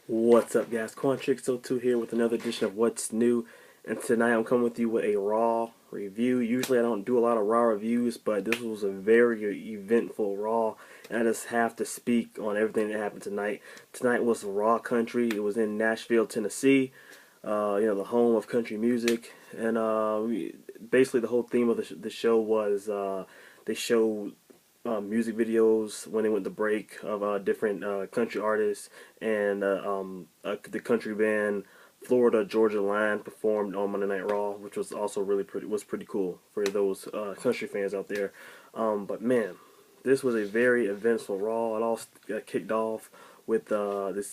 What's up, guys? Quantrix02 here with another edition of What's New, and tonight I'm coming with you with a Raw review. Usually I don't do a lot of Raw reviews, but this was a very eventful Raw, and I just have to speak on everything that happened tonight. Tonight was Raw Country. It was in Nashville, Tennessee, the home of country music, and basically the whole theme of the show was they showed music videos when they went to break of different country artists, and the country band Florida Georgia Line performed on Monday Night Raw, which was also pretty cool for those country fans out there. But man, this was a very eventful Raw. It all kicked off with the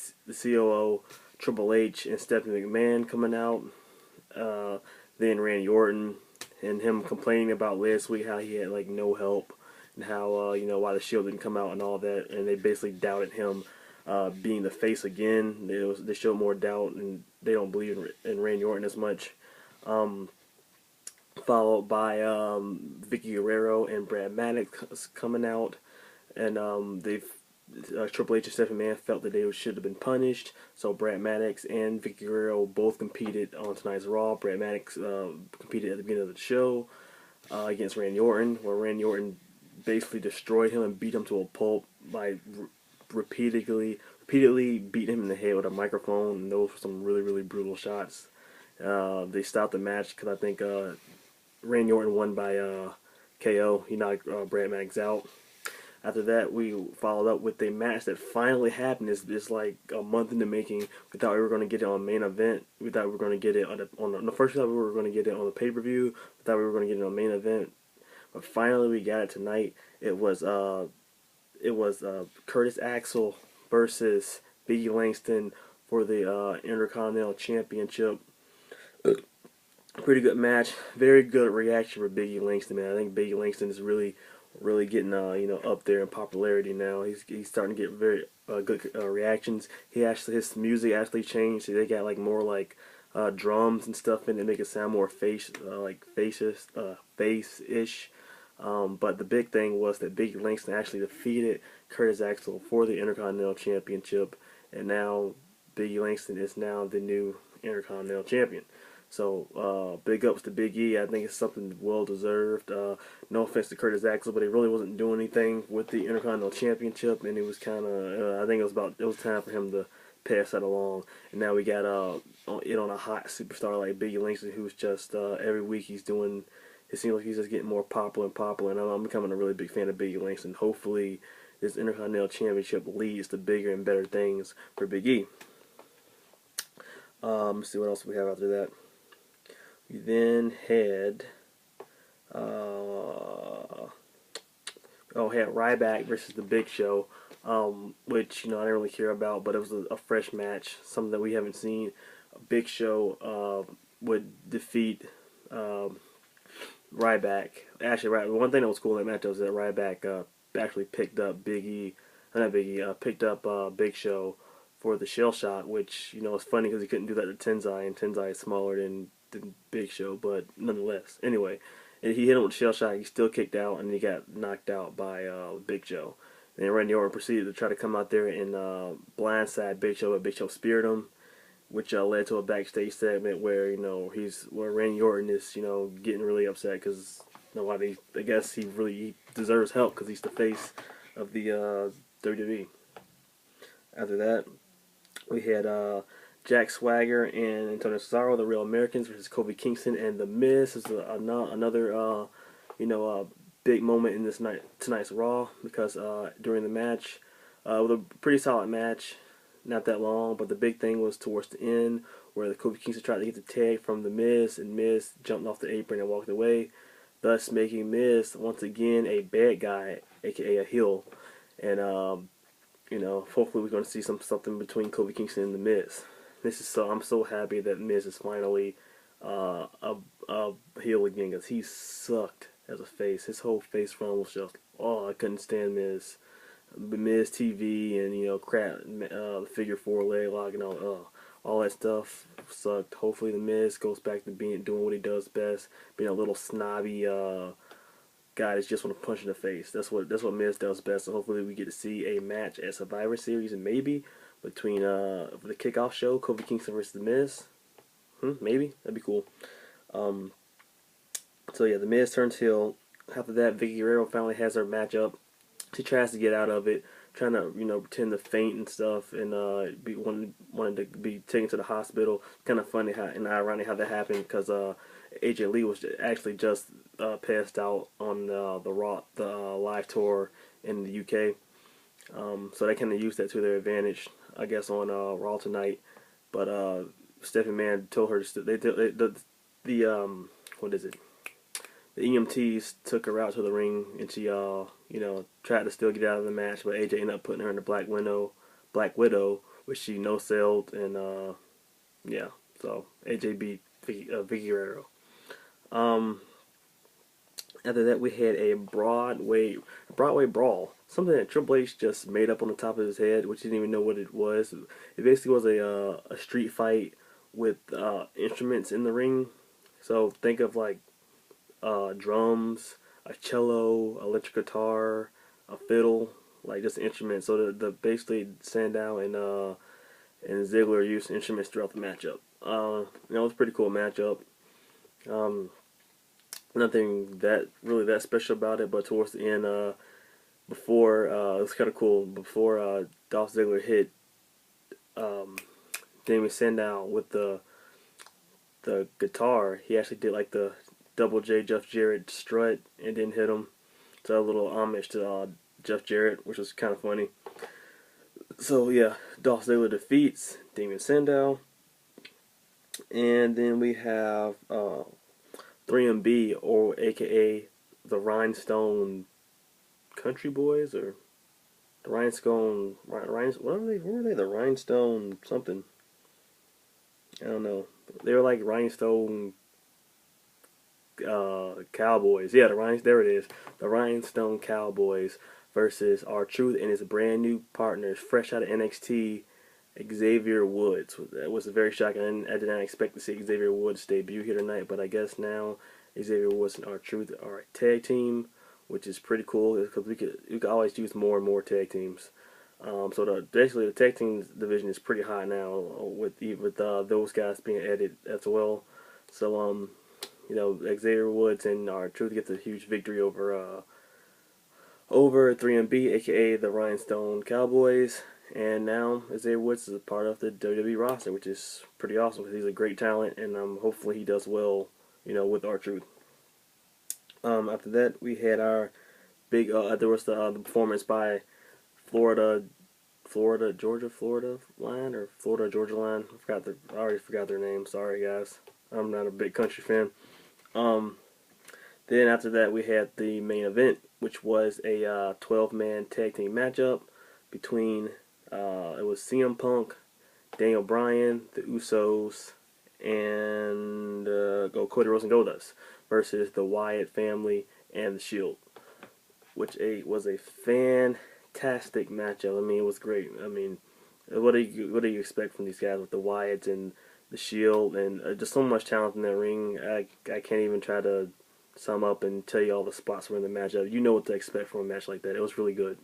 COO Triple H and Stephanie McMahon coming out. Then Randy Orton and him complaining about last week how he had like no help, and how why the Shield didn't come out and all that, and they basically doubted him being the face again. They showed more doubt, and they don't believe in Randy Orton as much. Followed by Vicky Guerrero and Brad Maddox coming out, and Triple H and Stephanie McMahon felt that they should have been punished. So Brad Maddox and Vicky Guerrero both competed on tonight's Raw. Brad Maddox competed at the beginning of the show against Randy Orton, where Randy Orton basically destroyed him and beat him to a pulp by repeatedly beating him in the head with a microphone. And those were some really brutal shots. They stopped the match because I think Randy Orton won by KO. He knocked Brad Maddox out. After that, we followed up with a match that finally happened. It's like a month in the making. We thought we were going to get it on main event. We thought we were going to get it on the first. We thought we were going to get it on the pay-per-view. We thought we were going to get it on main event. But finally, we got it tonight. It was Curtis Axel versus Biggie Langston for the Intercontinental Championship. Pretty good match. Very good reaction for Biggie Langston, man. I think Biggie Langston is really getting up there in popularity now. He's starting to get very good reactions. His music actually changed. They got like more like drums and stuff in it, make it sound more face-ish. But the big thing was that Biggie Langston actually defeated Curtis Axel for the Intercontinental Championship, and now Biggie Langston is now the new Intercontinental Champion. So big ups to Big E. I think it's something well deserved. No offense to Curtis Axel, but he really wasn't doing anything with the Intercontinental Championship, and it was kind of I think it was time for him to pass that along. And now we got on a hot superstar like Biggie Langston, who's just every week he's doing. It seems like he's just getting more popular and popular, and I'm becoming a really big fan of Biggie Langston. Hopefully, this Intercontinental Championship leads to bigger and better things for Big E. Let's see what else we have after that. We then had had Ryback versus the Big Show, which I didn't really care about, but it was a fresh match, something that we haven't seen. A Big Show would defeat Ryback. Actually, one thing that was cool in that match was that Ryback actually picked up picked up Big Show for the shell shot, which it's funny because he couldn't do that to Tenzai, and Tenzai is smaller than Big Show, but nonetheless. Anyway, and he hit him with a shell shot. He still kicked out, and he got knocked out by Big Show. And then Randy Orton proceeded to try to come out there and blindside Big Show, but Big Show speared him, which led to a backstage segment where where Randy Orton is getting really upset because I guess he deserves help because he's the face of the WWE. After that, we had Jack Swagger and Antonio Cesaro, the Real Americans, versus Kofi Kingston and The Miz. This is another big moment in tonight's Raw, because during the match, with a pretty solid match, not that long, but the big thing was towards the end where the Kofi Kingston tried to get the tag from The Miz, and Miz jumped off the apron and walked away, thus making Miz once again a bad guy, aka a heel. And hopefully we're going to see something between Kofi Kingston and The Miz. I'm so happy that Miz is finally a heel again, because he sucked as a face. His whole face run was just, I couldn't stand Miz. Miz TV and crap, the figure four leg lock and all that stuff sucked. Hopefully The Miz goes back to doing what he does best, being a little snobby guy that just want to punch in the face. That's what Miz does best. So hopefully we get to see a match at Survivor Series and maybe between for the kickoff show, Kofi Kingston versus The Miz. Maybe that'd be cool. Um, so yeah, The Miz turns heel. After that, Vicky Guerrero finally has her matchup. She tries to get out of it, trying to pretend to faint and stuff, and be wanted to be taken to the hospital. Kind of funny how and ironic how that happened because AJ Lee was actually just passed out on the Raw live tour in the UK. So they kind of used that to their advantage, I guess, on Raw tonight. But Stephanie Mann told her to the what is it? The EMTs took her out to the ring, and she tried to still get out of the match, but AJ ended up putting her in the Black Widow, which she no-sold, and yeah, so AJ beat Vicky Guerrero. After that, we had a Broadway brawl, something that Triple H just made up on the top of his head, which he didn't even know what it was. It basically was a street fight with instruments in the ring. So think of like drums, a cello, electric guitar, a fiddle, like just instruments. So the basically Sandow and Ziggler used instruments throughout the matchup. It was a pretty cool matchup. Nothing that special about it, but towards the end, before it was kind of cool. Before Dolph Ziggler hit Damien Sandow with the guitar, he actually did like the Double J Jeff Jarrett strut and didn't hit him. So a little homage to Jeff Jarrett, which was kind of funny. So yeah, Dolph Ziggler defeats Damien Sandow, and then we have 3MB, or AKA the Rhinestone Country Boys, or the Rhinestone what are they? What were they? The Rhinestone something. I don't know. They were like Rhinestone Cowboys. Yeah, there it is. The Rhinestone Cowboys versus R-Truth and his brand new partners, fresh out of NXT, Xavier Woods. That was very shocking. I did not expect to see Xavier Woods debut here tonight, but I guess now Xavier Woods and R-Truth are a tag team, which is pretty cool because we could always use more and more tag teams. So basically the tag team division is pretty high now with those guys being added as well. So Xavier Woods and R-Truth gets a huge victory over 3MB, aka the Rhinestone Cowboys, and now Xavier Woods is a part of the WWE roster, which is pretty awesome because he's a great talent, and hopefully he does well, with R-Truth. After that, we had our big. There was the performance by Georgia line, or Florida Georgia line. I already forgot their name. Sorry guys, I'm not a big country fan. Then after that, we had the main event, which was a 12-man tag team matchup between it was CM Punk, Daniel Bryan, the Usos, and Cody Rhodes and Goldust versus the Wyatt family and the Shield, which was a fantastic matchup. I mean, it was great. I mean, what do you expect from these guys with the Wyatts and the Shield, and just so much talent in that ring? I can't even try to sum up and tell you all the spots were in the matchup. You know what to expect from a match like that. It was really good.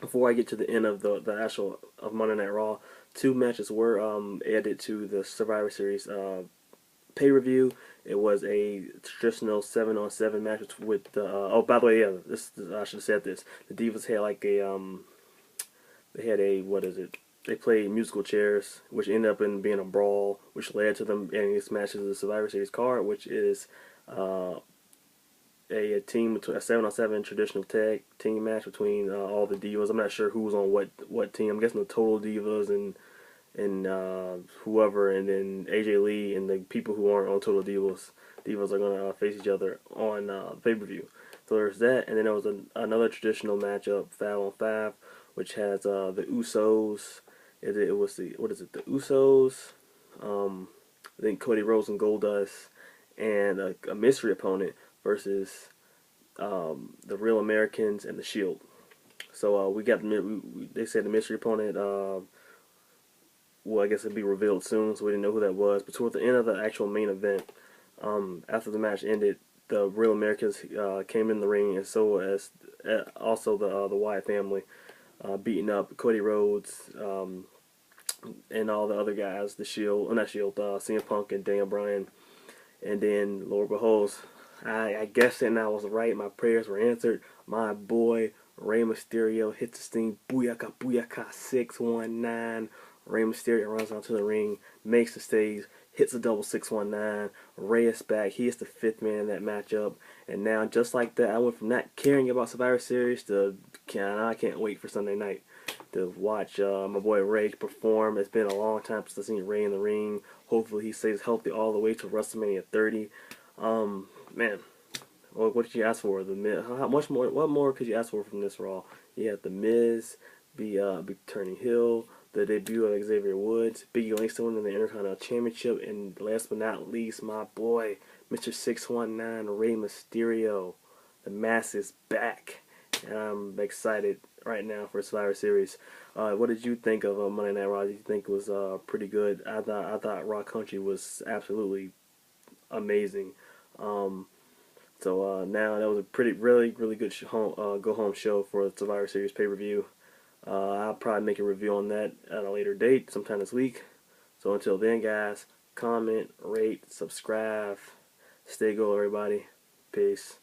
Before I get to the end of the actual of Monday Night Raw, 2 matches were added to the Survivor Series pay-per-view. It was a traditional 7-on-7 match with oh, by the way, yeah, I should have said this. The Divas had like they had a, what is it? They played musical chairs, which ended up in being a brawl, which led to them adding this match to the Survivor Series card, which is a 7-on-7 traditional tag team match between all the Divas. I'm not sure who was on what team. I'm guessing the Total Divas and whoever, and then AJ Lee and the people who aren't on Total Divas are gonna face each other on pay-per-view. So there's that, and then there was another traditional matchup, 5-on-5, which has the Usos. It was the Usos, then Cody Rhodes and Goldust, and a mystery opponent versus the Real Americans and the Shield. So we got they said the mystery opponent. Well, I guess it'd be revealed soon, so we didn't know who that was. But toward the end of the actual main event, after the match ended, the Real Americans came in the ring, and so as also the Wyatt family beating up Cody Rhodes and all the other guys, the Shield, not Shield, CM Punk and Daniel Bryan, and then Lord beholds, I guess and I was right. My prayers were answered. My boy Rey Mysterio hits the steam. Booyaka, booyaka, 619. Rey Mysterio runs onto the ring, makes the stage, hits a double 619. Rey is back. He is the fifth man in that matchup. And now, just like that, I went from not caring about Survivor Series to I can't wait for Sunday night to watch my boy Ray perform. It's been a long time since I've seen Ray in the ring. Hopefully he stays healthy all the way to WrestleMania 30. Man, what did you ask for? The Miz, how much more? What more could you ask for from this Raw? You had the Miz be turning heel, the debut of Xavier Woods, Biggie Langston winning the Intercontinental Championship, and last but not least, my boy Mr. 619 Rey Mysterio. The mask is back, and I'm excited right now for Survivor Series. What did you think of Monday Night Raw? Did you think it was pretty good? I thought Raw Country was absolutely amazing. Um, so now that was a really good go home show for the Survivor Series pay per view. I'll probably make a review on that at a later date, sometime this week. So until then, guys, comment, rate, subscribe, stay gold, everybody. Peace.